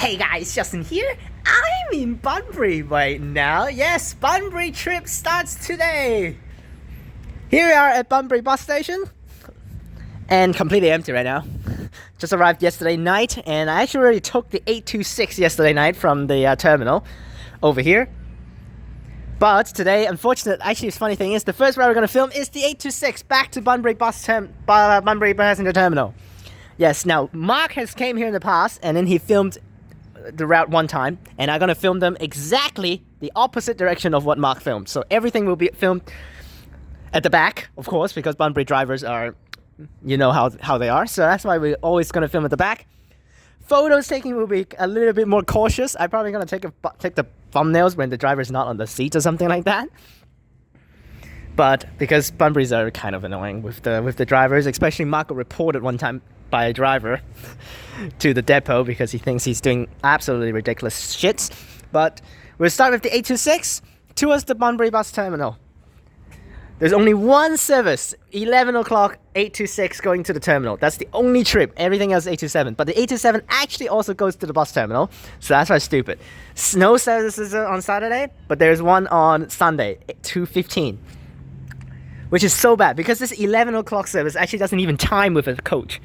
Hey guys, Justin here. I'm in Bunbury right now. Yes, Bunbury trip starts today. Here we are at Bunbury Bus Station. And completely empty right now. Just arrived yesterday night, and I actually already took the 826 yesterday night from the terminal over here. But today, unfortunately, actually the funny thing is, the first route we're going to film is the 826 back to Bunbury Bunbury Passenger Terminal. Yes, now Mark has came here in the past, and then he filmed the route one time, and I'm going to film them exactly the opposite direction of what Mark filmed. So everything will be filmed at the back, of course, because Bunbury drivers are, you know how they are. So that's why we're always going to film at the back. Photos taking will be a little bit more cautious. I'm probably going to take the thumbnails when the driver's not on the seat or something like that. But because Bunburys are kind of annoying with the drivers, especially Mark got reported one time by a driver to the depot because he thinks he's doing absolutely ridiculous shits. But we'll start with the 826 towards the Bunbury Bus Terminal. There's only one service, 11 o'clock, 826 going to the terminal. That's the only trip. Everything else is 827. But the 827 actually also goes to the bus terminal. So that's why it's stupid. No services on Saturday, but there's one on Sunday, 2:15. Which is so bad because this 11 o'clock service actually doesn't even time with a coach.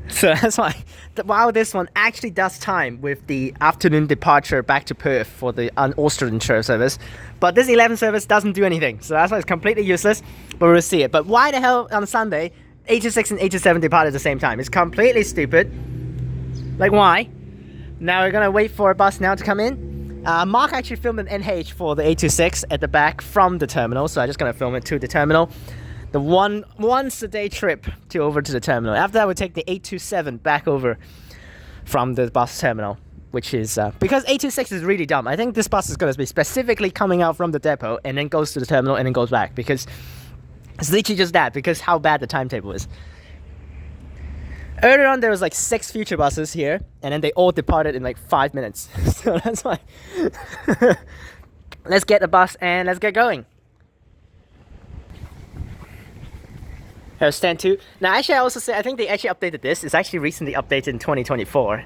So that's why, while this one actually does time with the afternoon departure back to Perth for the Australind service, but this 11 service doesn't do anything. So that's why it's completely useless, but we'll see it. But why the hell on Sunday, 826 and 827 depart at the same time? It's completely stupid. Like why? Now we're going to wait for a bus now to come in. Mark actually filmed an NH for the 826 at the back from the terminal, so I'm just going to film it to the terminal. The once a day trip over to the terminal. After that, we'll take the 827 back over from the bus terminal, which is because 826 is really dumb. I think this bus is going to be specifically coming out from the depot and then goes to the terminal and then goes back, because it's literally just that, because how bad the timetable is. Earlier on, there was like 6 future buses here, and then they all departed in like 5 minutes. So that's why. Let's get the bus and let's get going. Here's stand 2. Now, actually, I also say I think they actually updated this. It's actually recently updated in 2024.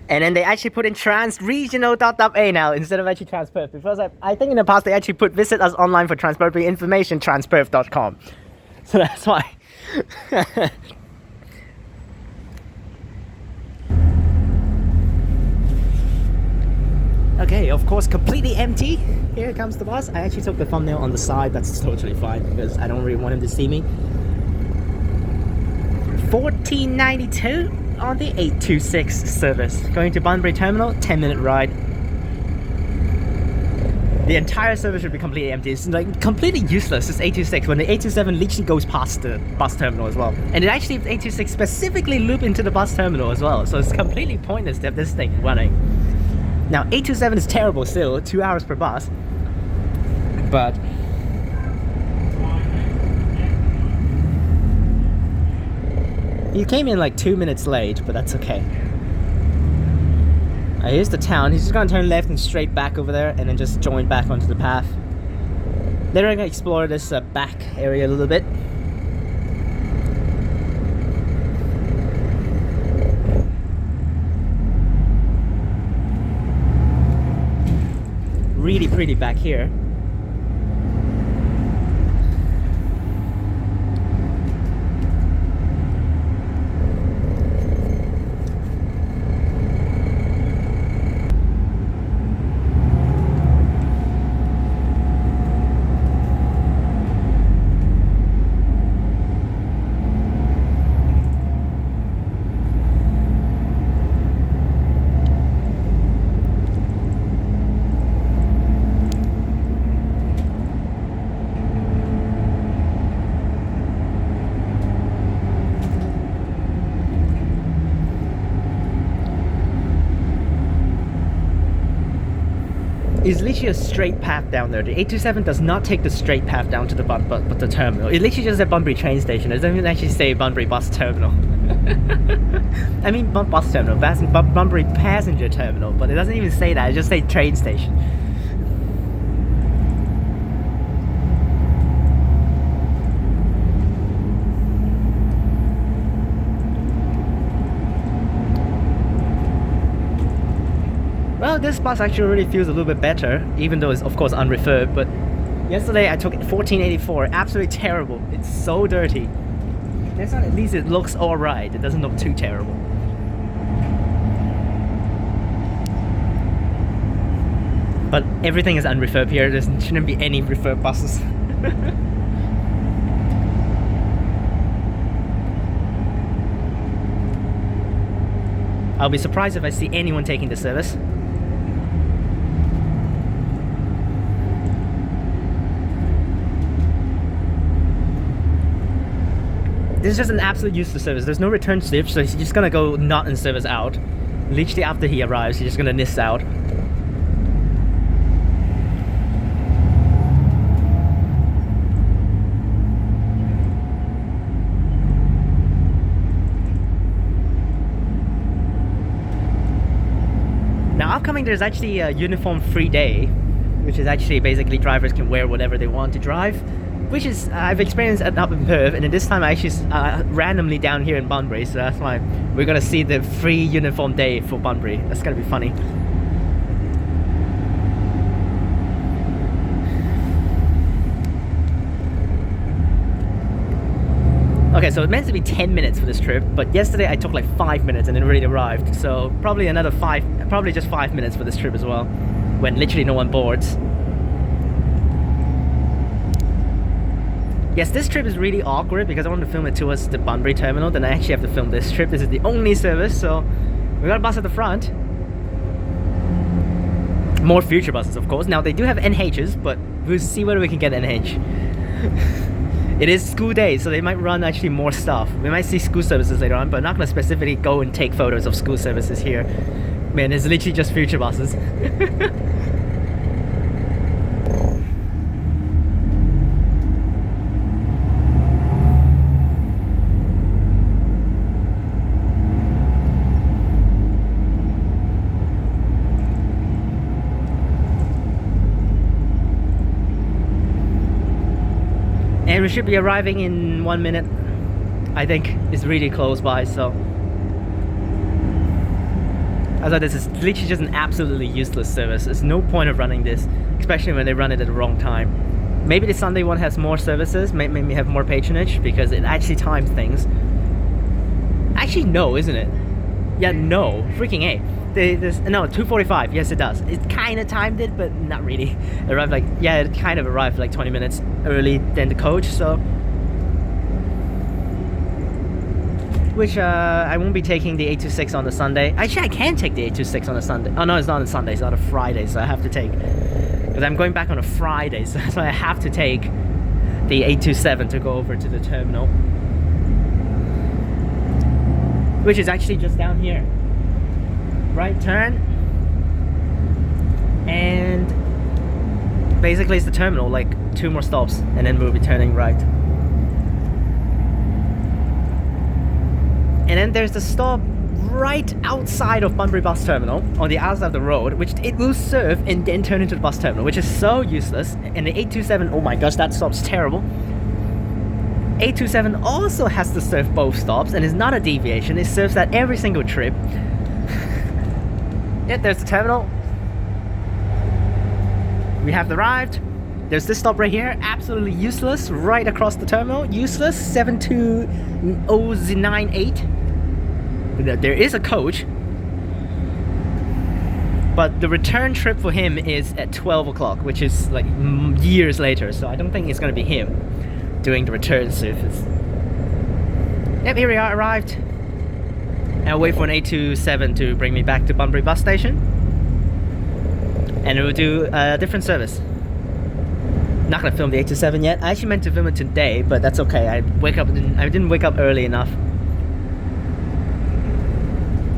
And then they actually put in transregional.a now instead of actually transperth. Because I think in the past they actually put visit us online for Transburberry information, transperth.com. So that's why. Okay, of course, completely empty. Here comes the bus. I actually took the thumbnail on the side. That's totally fine because I don't really want him to see me. 1492 on the 826 service. Going to Bunbury Terminal, 10-minute ride. The entire service should be completely empty. It's like completely useless, this 826, when the 827 literally goes past the bus terminal as well. And it actually, 826 specifically loop into the bus terminal as well. So it's completely pointless to have this thing running. Now, 827 is terrible still, 2 hours per bus. But he came in like 2 minutes late, but that's okay. Here's the town. He's just gonna turn left and straight back over there and then just join back onto the path. Later I'm gonna explore this back area a little bit. Really pretty back here. It's literally a straight path down there. The 827 does not take the straight path down to the the terminal. It literally just says Bunbury train station. It doesn't even actually say Bunbury Bus Terminal. I mean bus terminal, Bunbury Passenger Terminal, but it doesn't even say that. It just says train station. Now this bus actually really feels a little bit better, even though it's of course unrefurbed, but yesterday I took 1484, absolutely terrible. It's so dirty. This one at least it looks alright, it doesn't look too terrible. But everything is unrefurbed here, there shouldn't be any refurbed buses. I'll be surprised if I see anyone taking the service. This is just an absolute useless service. There's no return slip, so he's just gonna go not in service out. Literally after he arrives, he's just gonna miss out. Now upcoming there's actually a uniform free day, which is actually basically drivers can wear whatever they want to drive. Which is, I've experienced it up in Perth, and then this time I actually randomly down here in Bunbury, so that's why we're gonna see the free uniform day for Bunbury. That's gonna be funny. Okay, so it meant to be 10 minutes for this trip, but yesterday I took like 5 minutes and it already arrived, so probably another 5, probably just 5 minutes for this trip as well, when literally no one boards. Yes, this trip is really awkward because I want to film it towards the Bunbury terminal, then I actually have to film this trip. This is the only service, so we got a bus at the front. More future buses, of course. Now, they do have NHs, but we'll see whether we can get NH. It is school day, so they might run actually more stuff. We might see school services later on, but I'm not going to specifically go and take photos of school services here. Man, it's literally just future buses. And we should be arriving in 1 minute. I think it's really close by, so I thought this is literally just an absolutely useless service. There's no point of running this, especially when they run it at the wrong time. Maybe the Sunday one has more services, maybe have more patronage, because it actually times things. Actually, no, isn't it? Yeah, no. Freaking A. No, 2:45. Yes, it does. It kind of timed it, but not really. It arrived like, yeah, it kind of arrived like 20 minutes early than the coach, so. Which, I won't be taking the 826 on the Sunday. Actually, I can take the 826 on a Sunday. Oh, no, it's not on Sunday. It's on a Friday, so I have to take. Because I'm going back on a Friday, so I have to take the 827 to go over to the terminal. Which is actually just down here. Right turn, and basically it's the terminal, like 2 more stops, and then we'll be turning right. And then there's the stop right outside of Bunbury Bus Terminal, on the outside of the road, which it will serve and then turn into the bus terminal, which is so useless. And the 827, oh my gosh, that stop's terrible. 827 also has to serve both stops, and is not a deviation, it serves that every single trip. Yeah, there's the terminal. We have arrived. There's this stop right here, absolutely useless, right across the terminal, useless, 72098. There is a coach, but the return trip for him is at 12 o'clock, which is like years later, so I don't think it's going to be him doing the return service. Yep, here we are, arrived. I'll wait for an 827 to bring me back to Bunbury Bus Station, and we'll do a different service. Not gonna film the 827 yet. I actually meant to film it today, but that's okay. I didn't wake up early enough.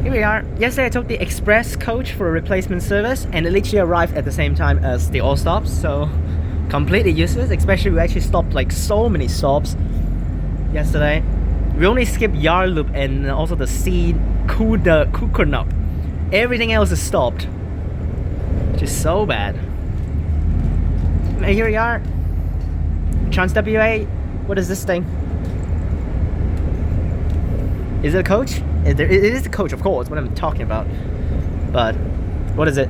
Here we are. Yesterday I took the express coach for a replacement service, and it literally arrived at the same time as the all stops, so completely useless. Especially we actually stopped like so many stops yesterday. We only skipped Yarloop and also the C Kukurnup. Everything else is stopped, which is so bad. And here we are. TransWA. What is this thing? Is it a coach? It is a coach, of course, what I'm talking about. But what is it?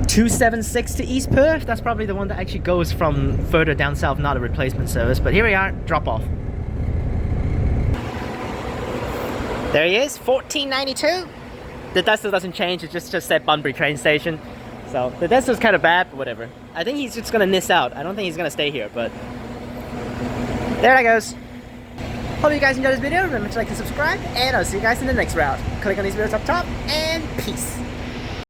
276 to East Perth. That's probably the one that actually goes from further down south, not a replacement service. But here we are, drop off. There he is, 1492. The Decimal doesn't change, it just said Bunbury train station. So the Decimal's kind of bad, but whatever. I think he's just gonna miss out. I don't think he's gonna stay here, but there that goes. Hope you guys enjoyed this video. Remember to like and subscribe, and I'll see you guys in the next route. Click on these videos up top, and peace.